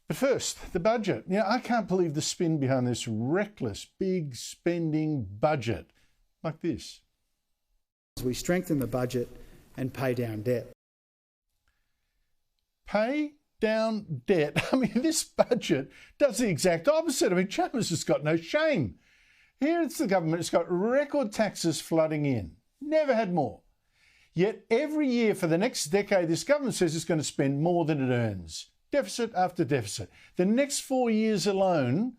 But first, the budget. I can't believe the spin behind this reckless, big spending budget like this. We strengthen the budget and pay down debt. Pay down debt. This budget does the exact opposite. Chalmers has got no shame. Here it's the government. It's got record taxes flooding in. Never had more. Yet every year for the next decade, this government says it's going to spend more than it earns. Deficit after deficit. The next 4 years alone,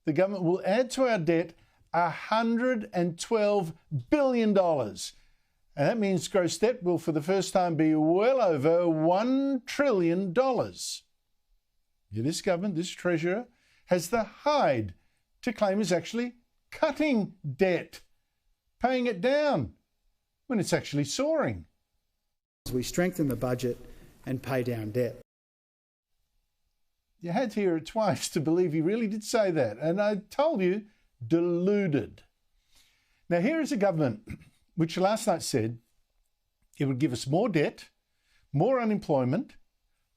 the government will add to our debt $112 billion. And that means gross debt will for the first time be well over $1 trillion. Yet this government, this treasurer, has the hide to claim it's actually cutting debt, paying it down, when it's actually soaring. We strengthen the budget and pay down debt. You had to hear it twice to believe he really did say that. And I told you, deluded. Now here is a government which last night said it would give us more debt, more unemployment,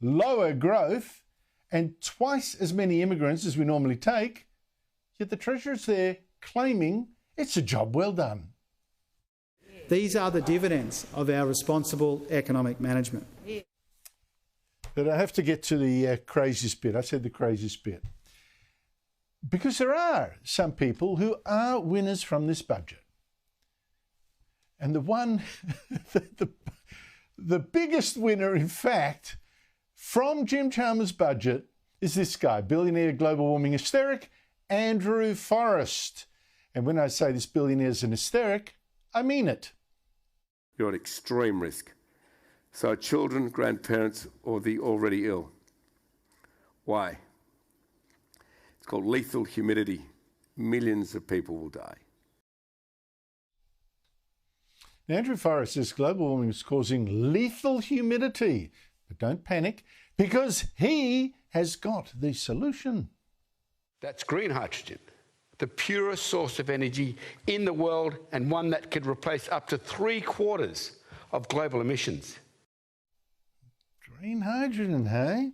lower growth, and twice as many immigrants as we normally take. Yet the Treasurer's there claiming it's a job well done. These are the dividends of our responsible economic management. But I have to get to the craziest bit. I said the craziest bit. Because there are some people who are winners from this budget. And the one, the biggest winner, in fact, from Jim Chalmers' budget is this guy, billionaire global warming hysteric, Andrew Forrest. And when I say this billionaire is an hysteric, I mean it. You're at extreme risk. So children, grandparents, or the already ill. Why? It's called lethal humidity. Millions of people will die. Now, Andrew Forrest says global warming is causing lethal humidity. But don't panic, because he has got the solution. That's green hydrogen, the purest source of energy in the world, and one that could replace up to 3/4 of global emissions. Green hydrogen, hey?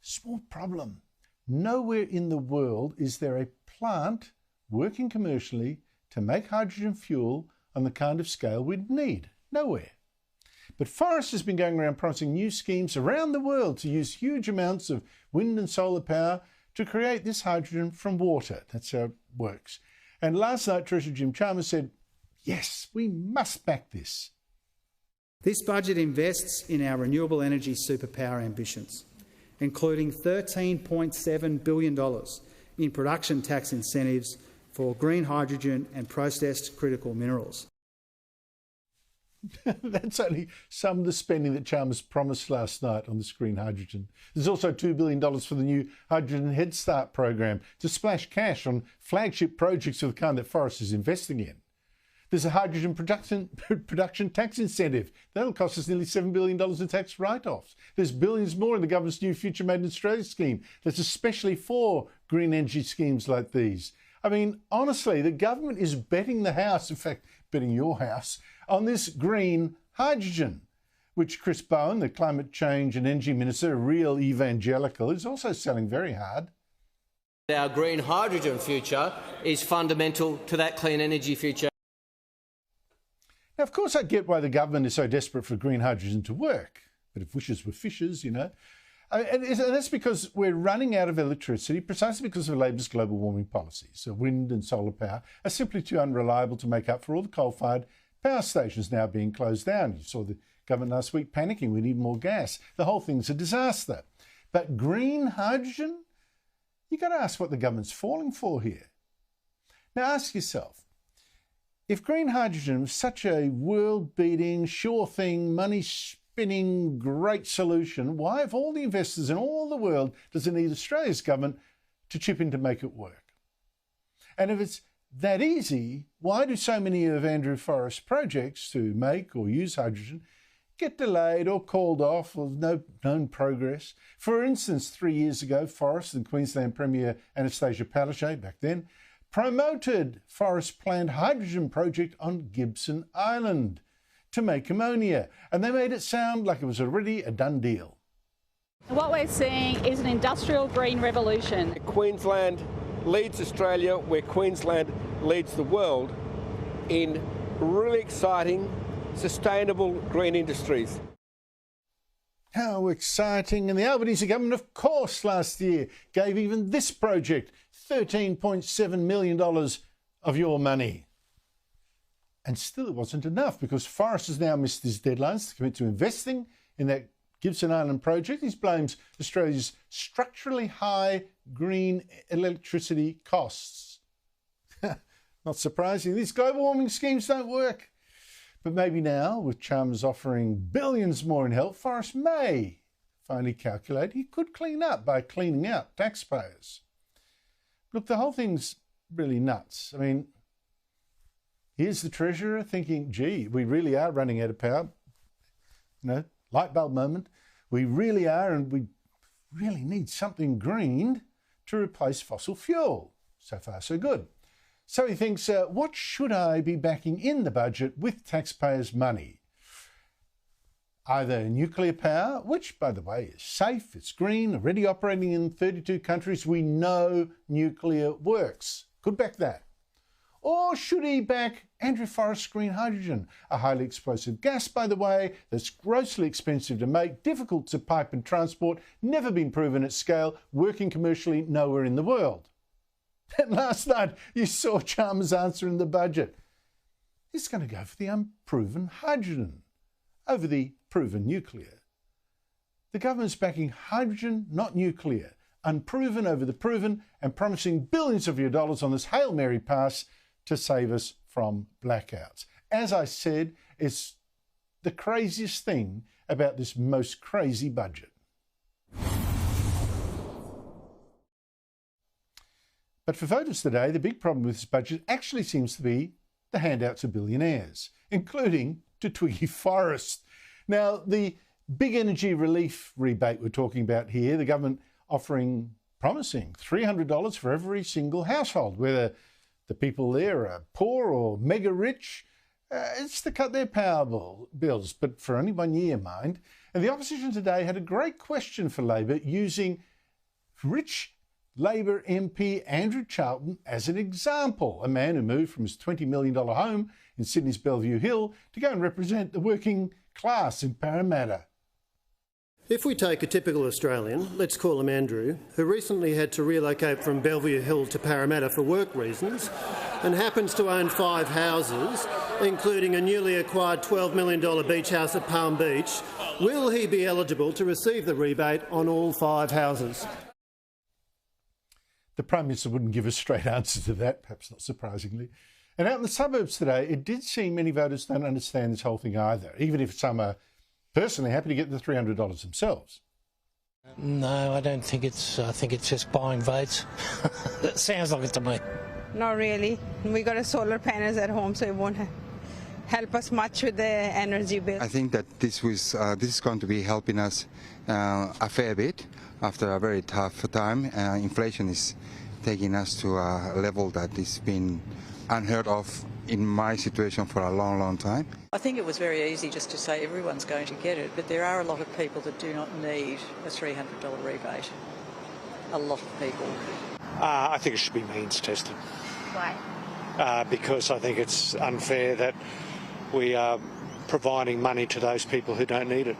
Small problem. Nowhere in the world is there a plant working commercially to make hydrogen fuel on the kind of scale we'd need. Nowhere. But Forrest has been going around promising new schemes around the world to use huge amounts of wind and solar power to create this hydrogen from water. That's how it works. And last night, Treasurer Jim Chalmers said, yes, we must back this. This budget invests in our renewable energy superpower ambitions, including $13.7 billion in production tax incentives for green hydrogen and processed critical minerals. That's only some of the spending that Chalmers promised last night on this green hydrogen. There's also $2 billion for the new Hydrogen Head Start program to splash cash on flagship projects of the kind that Forrest is investing in. There's a hydrogen production tax incentive. That'll cost us nearly $7 billion in tax write-offs. There's billions more in the government's new Future Made in Australia scheme that's especially for green energy schemes like these. Honestly, the government is betting the house, in fact, betting your house, on this green hydrogen, which Chris Bowen, the Climate Change and Energy Minister, a real evangelical, is also selling very hard. Our green hydrogen future is fundamental to that clean energy future. Now, of course, I get why the government is so desperate for green hydrogen to work. But if wishes were fishes, And that's because we're running out of electricity precisely because of Labor's global warming policies. So wind and solar power are simply too unreliable to make up for all the coal-fired power stations now being closed down. You saw the government last week panicking, we need more gas. The whole thing's a disaster. But green hydrogen? You've got to ask what the government's falling for here. Now ask yourself, if green hydrogen was such a world-beating, sure thing, money-spinning, great solution, why, of all the investors in all the world, does it need Australia's government to chip in to make it work? And if it's that easy, why do so many of Andrew Forrest's projects to make or use hydrogen get delayed or called off with no known progress? For instance, 3 years ago, Forrest and Queensland Premier Anastasia Palaszczuk, back then, promoted Forrest's planned hydrogen project on Gibson Island to make ammonia, and they made it sound like it was already a done deal. What we're seeing is an industrial green revolution. Queensland leads Australia where Queensland leads the world in really exciting, sustainable green industries. How exciting. And the Albanese government, of course, last year gave even this project $13.7 million of your money. And still it wasn't enough, because Forrest has now missed his deadlines to commit to investing in that Gibson Island project. He blames Australia's structurally high green electricity costs. Not surprising. These global warming schemes don't work. But maybe now, with Chalmers offering billions more in help, Forrest may finally calculate he could clean up by cleaning out taxpayers. Look, the whole thing's really nuts. I mean, here's the Treasurer thinking, gee, we really are running out of power. You know, light bulb moment. We really are, and we really need something green to replace fossil fuel. So far, so good. So he thinks, what should I be backing in the budget with taxpayers' money? Either nuclear power, which, by the way, is safe, it's green, already operating in 32 countries. We know nuclear works. Could back that. Or should he back Andrew Forrest's green hydrogen, a highly explosive gas, by the way, that's grossly expensive to make, difficult to pipe and transport, never been proven at scale, working commercially nowhere in the world? And last night, you saw Chalmers' answer in the budget. He's going to go for the unproven hydrogen over the proven nuclear. The government's backing hydrogen, not nuclear, unproven over the proven, and promising billions of your dollars on this Hail Mary pass to save us from blackouts. As I said, it's the craziest thing about this most crazy budget. But for voters today, the big problem with this budget actually seems to be the handouts of billionaires, including to Twiggy Forrest. Now, the big energy relief rebate we're talking about here, the government promising $300 for every single household, whether the people there are poor or mega rich. It's to cut their power bills, but for only 1 year, mind. And the opposition today had a great question for Labor, using rich Labor MP Andrew Charlton as an example, a man who moved from his $20 million home in Sydney's Bellevue Hill to go and represent the working class in Parramatta. If we take a typical Australian, let's call him Andrew, who recently had to relocate from Bellevue Hill to Parramatta for work reasons and happens to own 5 houses, including a newly acquired $12 million beach house at Palm Beach, will he be eligible to receive the rebate on all 5 houses? The Prime Minister wouldn't give a straight answer to that, perhaps not surprisingly. And out in the suburbs today, it did seem many voters don't understand this whole thing either, even if some are personally happy to get the $300 themselves. No, I don't think it's... I think it's just buying votes. It sounds like it to me. Not really. We got a solar panels at home, so it won't help us much with the energy bill. I think that this is going to be helping us a fair bit after a very tough time. Inflation is taking us to a level that has been unheard of in my situation for a long, long time. I think it was very easy just to say everyone's going to get it, but there are a lot of people that do not need a $300 rebate. A lot of people. I think it should be means tested. Why? Because I think it's unfair that we are providing money to those people who don't need it.